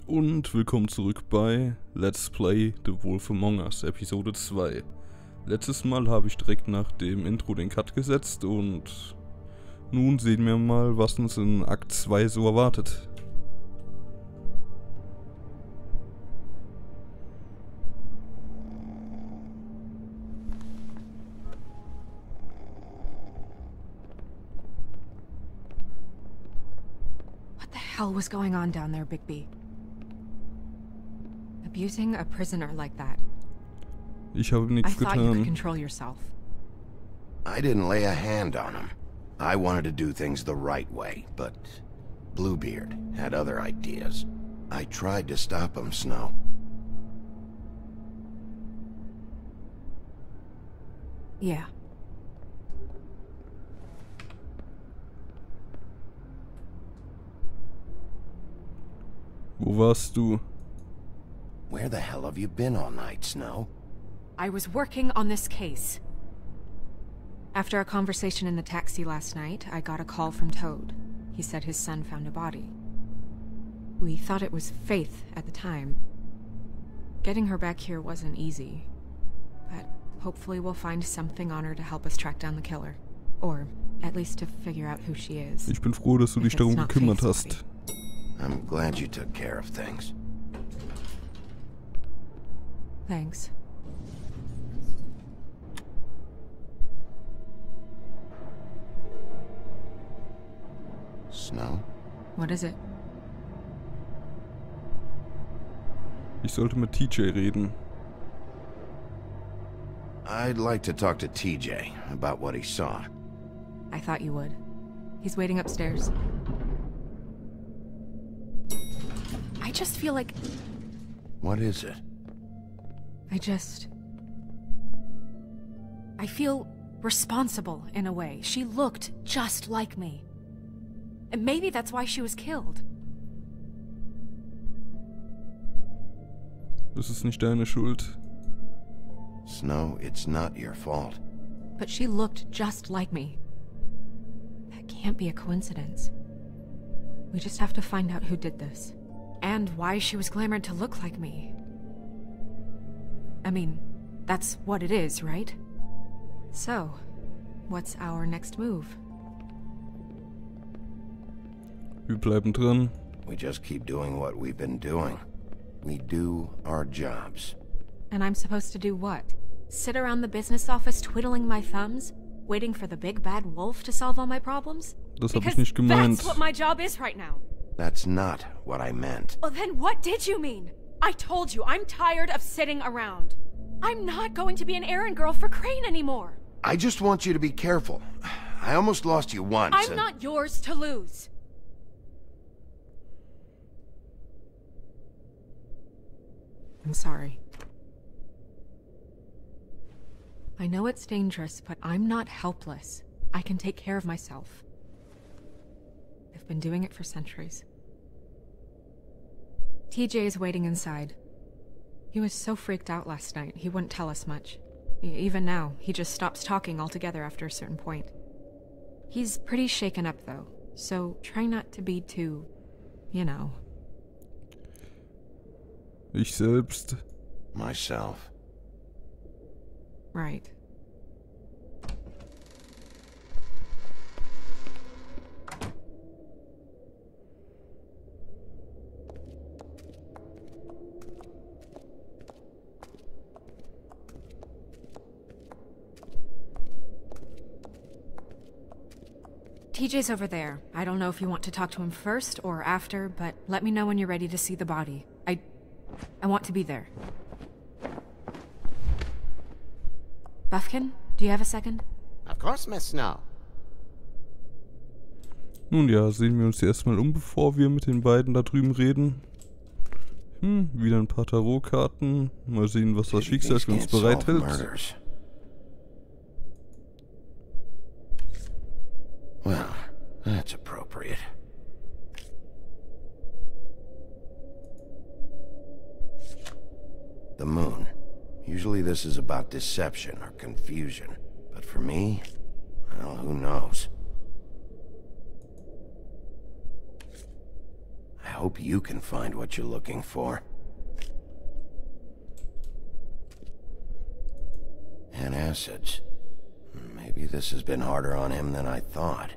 Und willkommen zurück bei Let's Play The Wolf Among Us Episode 2. Letztes Mal habe ich direkt nach dem Intro den Cut gesetzt und nun sehen wir mal, was uns in Akt 2 so erwartet. What the hell was going on down there, Bigby? Abusing a prisoner like that. Ich habe nichts I thought you could getan. control yourself. I didn't lay a hand on him. I wanted to do things the right way, but Bluebeard had other ideas. I tried to stop him, Snow. Yeah. Wo warst du? Where the hell have you been all night, Snow? I was working on this case. After a conversation in the taxi last night, I got a call from Toad. He said his son found a body. We thought it was Faith at the time. Getting her back here wasn't easy. But hopefully we'll find something on her to help us track down the killer. Or at least to figure out who she is. Ich bin froh, dass du dich darum gekümmert hast. I'm glad you took care of things. Thanks. Snow? What is it? Ich sollte mit TJ reden. I'd like to talk to TJ about what he saw. I thought you would. He's waiting upstairs. I just feel like... What is it? I feel responsible in a way. She looked just like me. And maybe that's why she was killed. Das ist nicht deine Schuld. Snow, it's not your fault. But she looked just like me. That can't be a coincidence. We just have to find out who did this. And why she was glamored to look like me. I mean, that's what it is, right? So, what's our next move? Wir bleiben dran. We just keep doing what we've been doing. We do our jobs. And I'm supposed to do what? Sit around the business office twiddling my thumbs? Waiting for the big bad wolf to solve all my problems? Das hab ich Because nicht gemeint. that's what my job is right now. That's not what I meant. Well, then what did you mean? I told you, I'm tired of sitting around. I'm not going to be an errand girl for Crane anymore. I just want you to be careful. I almost lost you once. I'm not yours to lose. I'm sorry. I know it's dangerous, but I'm not helpless. I can take care of myself. I've been doing it for centuries. TJ is waiting inside. He was so freaked out last night, he wouldn't tell us much. Even now, he just stops talking altogether after a certain point. He's pretty shaken up, though, so try not to be too, you know. Ich selbst. Myself. Right. TJ's over there. I don't know if you want to talk to him first or after, but let me know when you're ready to see the body. I want to be there. Buffkin, do you have a second? Of course, Miss Snow. Nun ja, sehen wir uns erstmal um, bevor wir mit den beiden da drüben reden. Wieder ein paar Tarotkarten. Mal sehen, was das Schicksal für uns bereithält. Well, that's appropriate. The moon. Usually this is about deception or confusion. But for me, well, who knows? I hope you can find what you're looking for. And acids. Maybe this has been harder on him than I thought.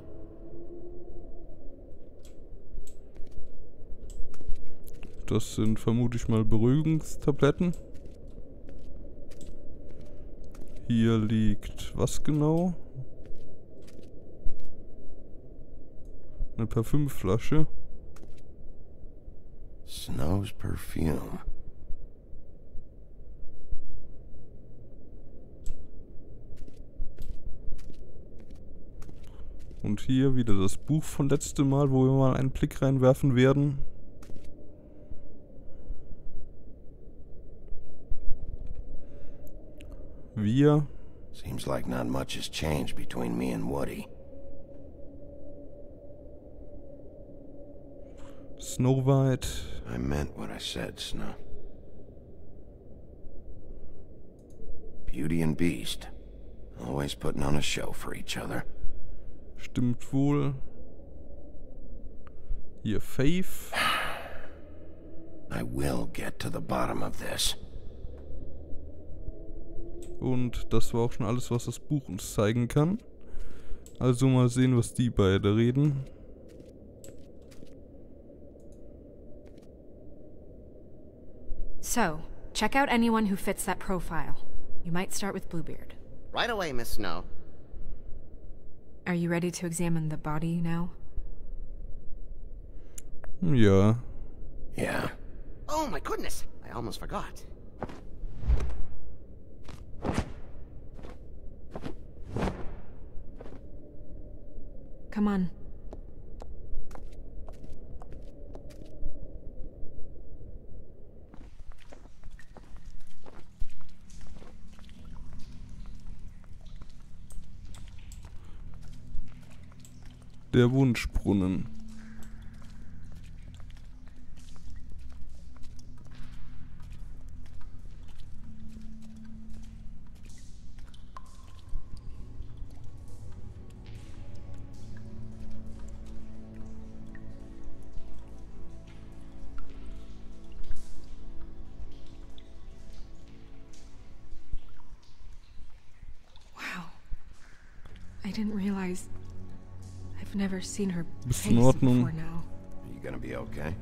Das sind vermutlich mal Beruhigungstabletten. Hier liegt was genau? Eine Parfümflasche. Snow's perfume. Und hier wieder das Buch von letztem Mal, wo wir mal einen Blick reinwerfen werden. Wir. Seems like not much has changed between me and Woody. Snow White. I meant what I said, Snow. Beauty and Beast. Always putting on a show for each other. Stimmt wohl. Hier Faith. I will get to the bottom of this. Und das war auch schon alles, was das Buch uns zeigen kann. Also mal sehen, was die beide reden. So, check out anyone who fits that profile. You might start with Bluebeard. Right away, Miss Snow. Are you ready to examine the body now? Ja. Yeah. Oh my goodness, I almost forgot. Come on. Der Wunschbrunnen. Wow. I didn't realize... I've never seen her Bist face in Ordnung? before now. Are you gonna be okay?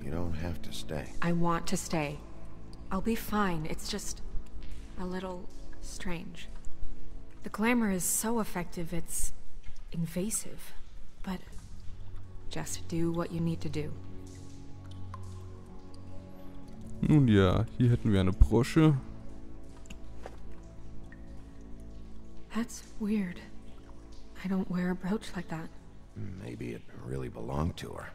You don't have to stay. I want to stay. I'll be fine. It's just a little strange. The glamour is so effective, it's invasive. But just do what you need to do. Nun ja, hier hätten wir eine Brosche. That's weird. I don't wear a brooch like that. Maybe it really belonged to her.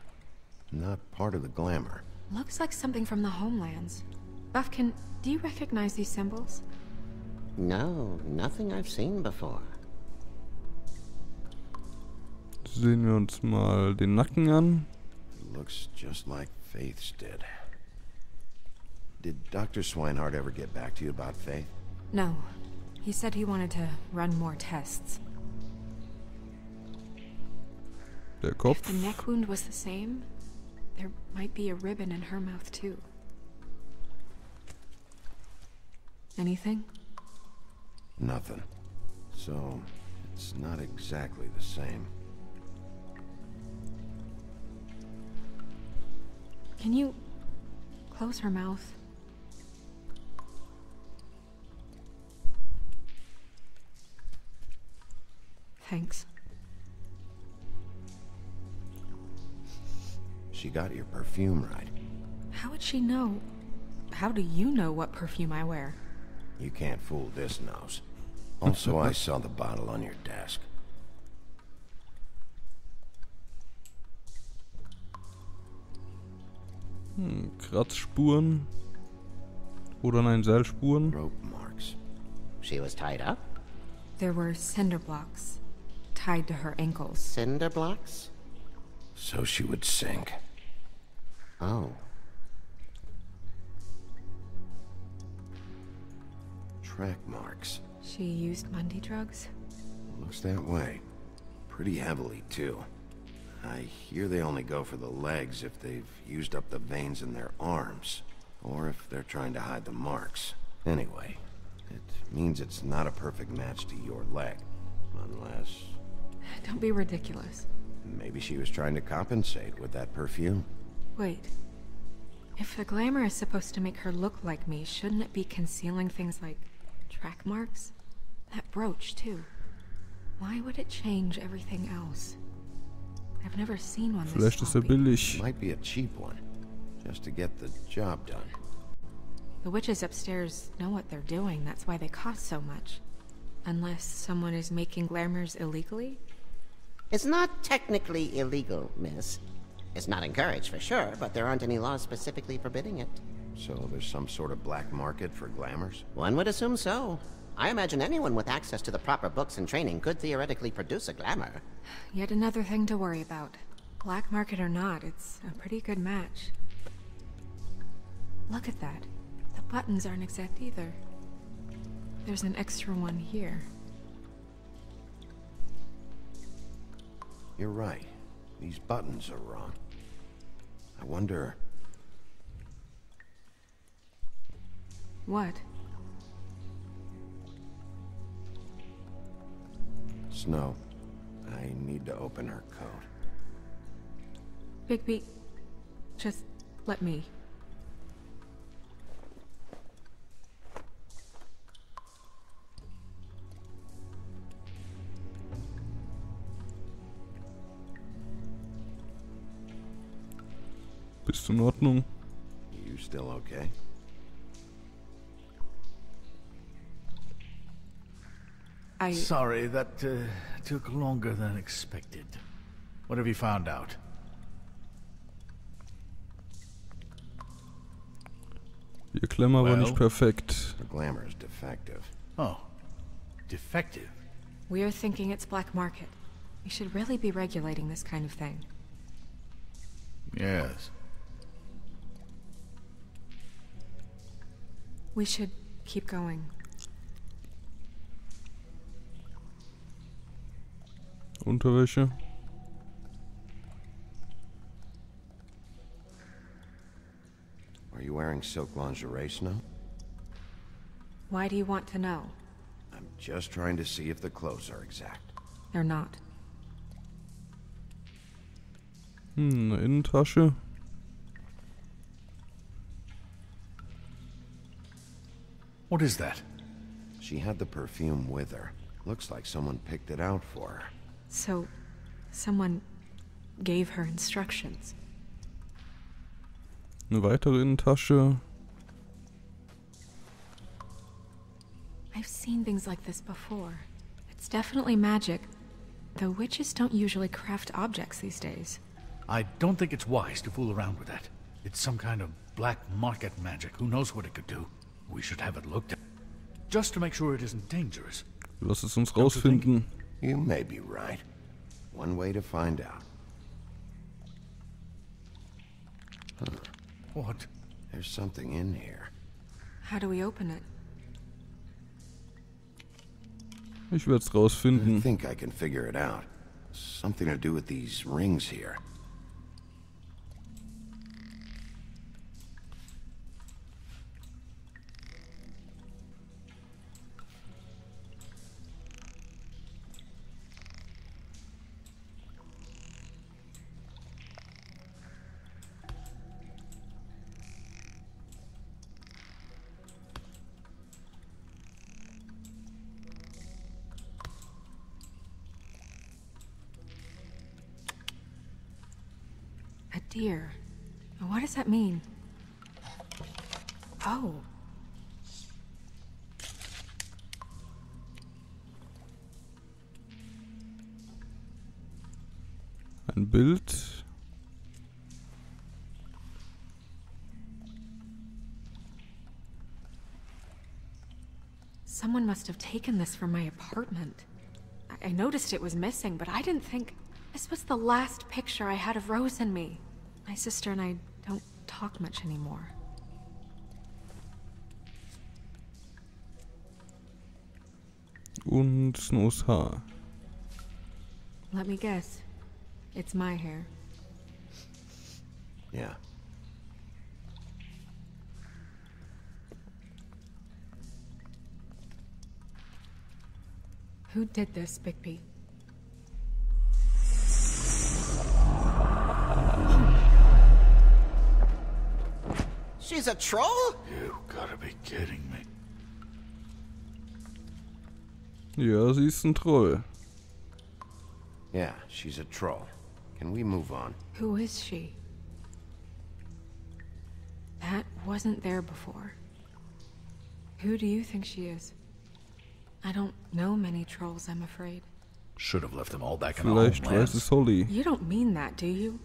Not part of the glamour. Looks like something from the homelands. Buffkin, do you recognize these symbols? No, nothing I've seen before. Sehen wir uns mal den Nacken an. Looks just like Faith's did. Did Dr. Swinehart ever get back to you about Faith? No. He said he wanted to run more tests. Der If Kopf. the neck wound was the same, there might be a ribbon in her mouth too. Anything? Nothing. So, it's not exactly the same. Can you close her mouth? Thanks. She got your perfume right. How would she know? How do you know what perfume I wear? You can't fool this nose. Also, I saw the bottle on your desk. Kratzspuren. Oder nein, Seilspuren. Rope marks. She was tied up? There were cinder blocks tied to her ankles. Cinder blocks? So she would sink. Oh. Track marks. She used Mundy drugs? Looks that way. Pretty heavily, too. I hear they only go for the legs if they've used up the veins in their arms, or if they're trying to hide the marks. Anyway, it means it's not a perfect match to your leg, unless... Don't be ridiculous. Maybe she was trying to compensate with that perfume. Wait. If the glamour is supposed to make her look like me, shouldn't it be concealing things like track marks? That brooch, too. Why would it change everything else? I've never seen one this Vielleicht ist er sloppy. billig. Might be a cheap one, just to get the job done. The witches upstairs know what they're doing, that's why they cost so much. Unless someone is making glamours illegally? It's not technically illegal, miss. It's not encouraged for sure, but there aren't any laws specifically forbidding it. So there's some sort of black market for glamours? One would assume so. I imagine anyone with access to the proper books and training could theoretically produce a glamour. Yet another thing to worry about. Black market or not, it's a pretty good match. Look at that. The buttons aren't exact either. There's an extra one here. You're right. These buttons are wrong. I wonder... What? Snow, I need to open her coat. Bigby, just let me. Bist du in Ordnung? You still okay? Sorry, that took longer than expected. What have you found out? Ihr Klemmer war nicht Well. perfekt. The glamour is defective. Oh, defective. We're thinking it's black market. We should really be regulating this kind of thing. Yes. We should keep going. Unterwäsche. Are you wearing silk lingerie, Snow? Why do you want to know? I'm just trying to see if the clothes are exact. They're not. Eine Innentasche. What is that? She had the perfume with her. Looks like someone picked it out for her. So, someone gave her instructions. Eine weitere Innentasche. I've seen things like this before. It's definitely magic, though witches don't usually craft objects these days. I don't think it's wise to fool around with that. It's some kind of black market magic. Who knows what it could do? We should have it looked at. Just to make sure it isn't dangerous. Lass es uns rausfinden. You may be right. One way to find out. What? There's something in here. How do we open it? Ich werde es I rausfinden. think I can figure it out. Something to do with these rings here. A deer. What does that mean? Oh. Ein Bild. Someone must have taken this from my apartment. I noticed it was missing, but I didn't think... This was the last picture I had of Rose and me. My sister and I don't talk much anymore. Und Snows Haar. Let me guess. It's my hair. Yeah. Who did this, Bigby? She's a troll? You gotta be kidding me. Ja, sie ist ein Troll. Yeah, she's a troll. Can we move on? Who is she? That wasn't there before. Who do you think she is? I don't know many trolls, I'm afraid. Should have left them all back in the Vielleicht weiß homelands. es Holly. You don't mean that, do you?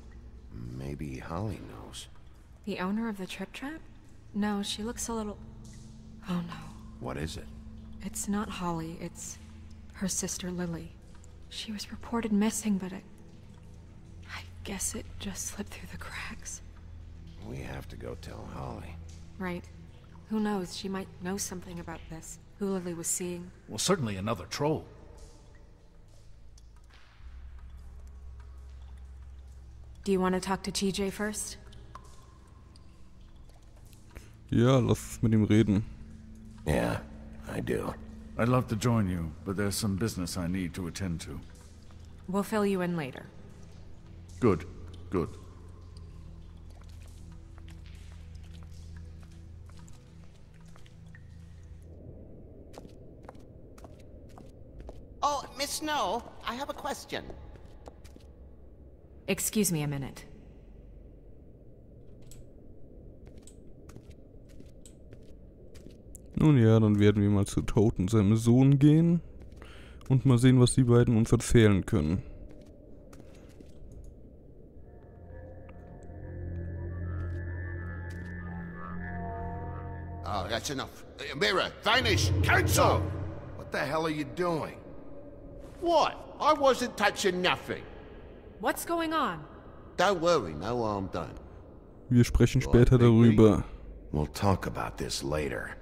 Maybe Holly knows. The owner of the Trip Trap? No, she looks a little... Oh no. What is it? It's not Holly, it's her sister Lily. She was reported missing, but I guess it just slipped through the cracks. We have to go tell Holly. Right. Who knows, she might know something about this. Who Lily was seeing. Well, certainly another troll. Do you want to talk to TJ first? Ja, lass uns mit ihm reden. Yeah, I do. I'd love to join you, but there's some business I need to attend to. We'll fill you in later. Good, good. Oh, Miss Snow, I have a question. Excuse me a minute. Nun ja, dann werden wir mal zu Toad und seinem Sohn gehen und mal sehen, was die beiden uns erzählen können. Oh, that's enough. Mirror, vanish, cancel! What the hell are you doing? What? I wasn't touching nothing. What's going on? Don't worry, no harm done. Wir sprechen später darüber. We'll talk about this later.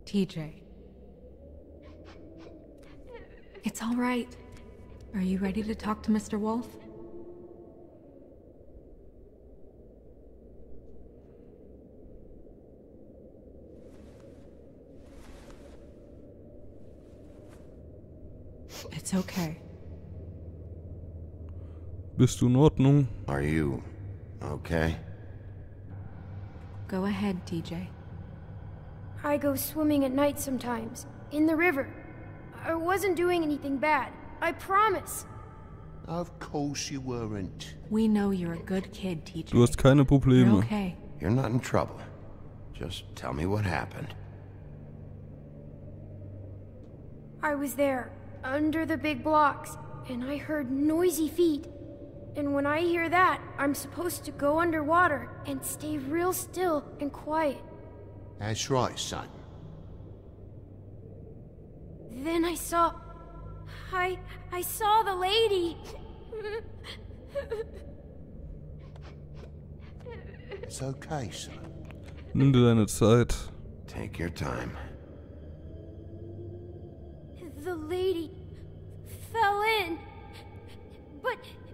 TJ. It's all right. Are you ready to talk to Mr. Wolf? It's okay. Bist du in Ordnung? Are you okay? Go ahead, TJ. I go swimming at night sometimes, in the river. I wasn't doing anything bad, I promise. Of course you weren't. We know you're a good kid, TJ. Du hast keine You're Probleme. okay. You're not in trouble. Just tell me what happened. I was there, under the big blocks, and I heard noisy feet. And when I hear that, I'm supposed to go underwater and stay real still and quiet. That's right, son. Then I saw the lady. It's okay, son. Nimm dir deine Zeit. Take your time. The lady fell in.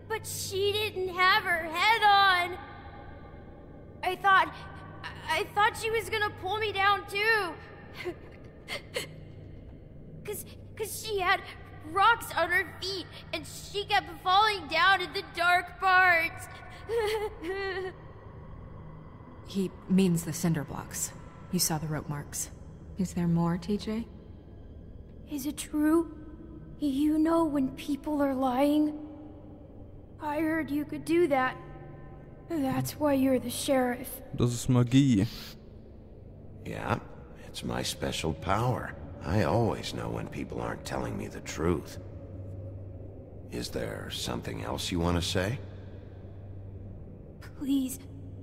But she didn't have her head on. I thought she was gonna pull me down too. Cause she had rocks on her feet and she kept falling down in the dark parts. He means the cinder blocks. You saw the rope marks. Is there more, TJ? Is it true? You know when people are lying? I heard you could do that. That's why you're the sheriff. Das ist Magie. Yeah, it's my special power. I always know when people aren't telling me the truth. Is there something else you want to say? Please,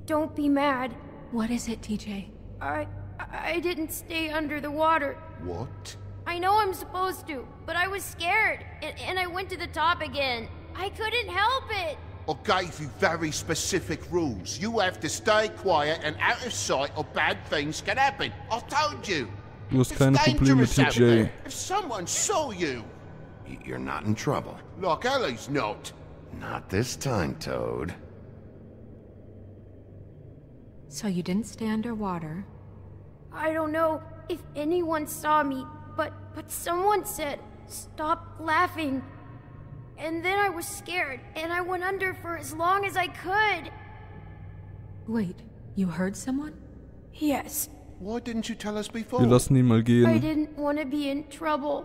don't be mad. What is it, TJ? I didn't stay under the water. What? I know I'm supposed to, but I was scared, and I went to the top again. I couldn't help it. I gave you very specific rules. You have to stay quiet and out of sight or bad things can happen. I told you. Du hast It's keine Probleme, dangerous out TJ. there. If someone saw you. You're not in trouble. Like Ellie's not. Not this time, Toad. So you didn't stay underwater. I don't know if anyone saw me, but someone said, "Stop laughing." And then I was scared, and I went under for as long as I could. Wait, you heard someone? Yes. Why didn't you tell us before? Wir lassen ihn mal I gehen. didn't want to be in trouble.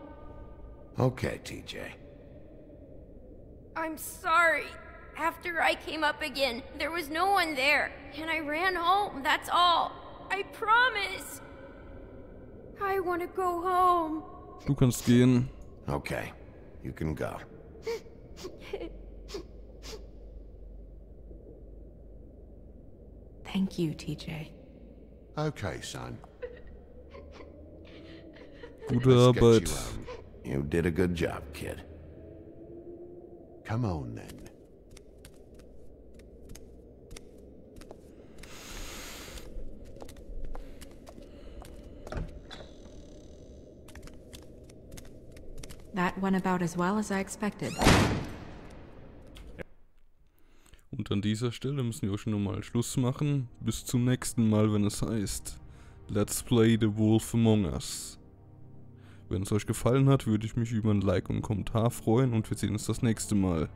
Okay, TJ. I'm sorry. After I came up again, there was no one there, and I ran home, that's all. I promise. I want to go home. Du kannst gehen. Okay, you can go. Thank you, TJ. Okay, son. Gute Let's get Arbeit. you home. You did a good job, kid. Come on, then. That went about as well as I expected. Und an dieser Stelle müssen wir auch schon nochmal Schluss machen. Bis zum nächsten Mal, wenn es heißt Let's Play The Wolf Among Us. Wenn es euch gefallen hat, würde ich mich über ein Like und einen Kommentar freuen und wir sehen uns das nächste Mal.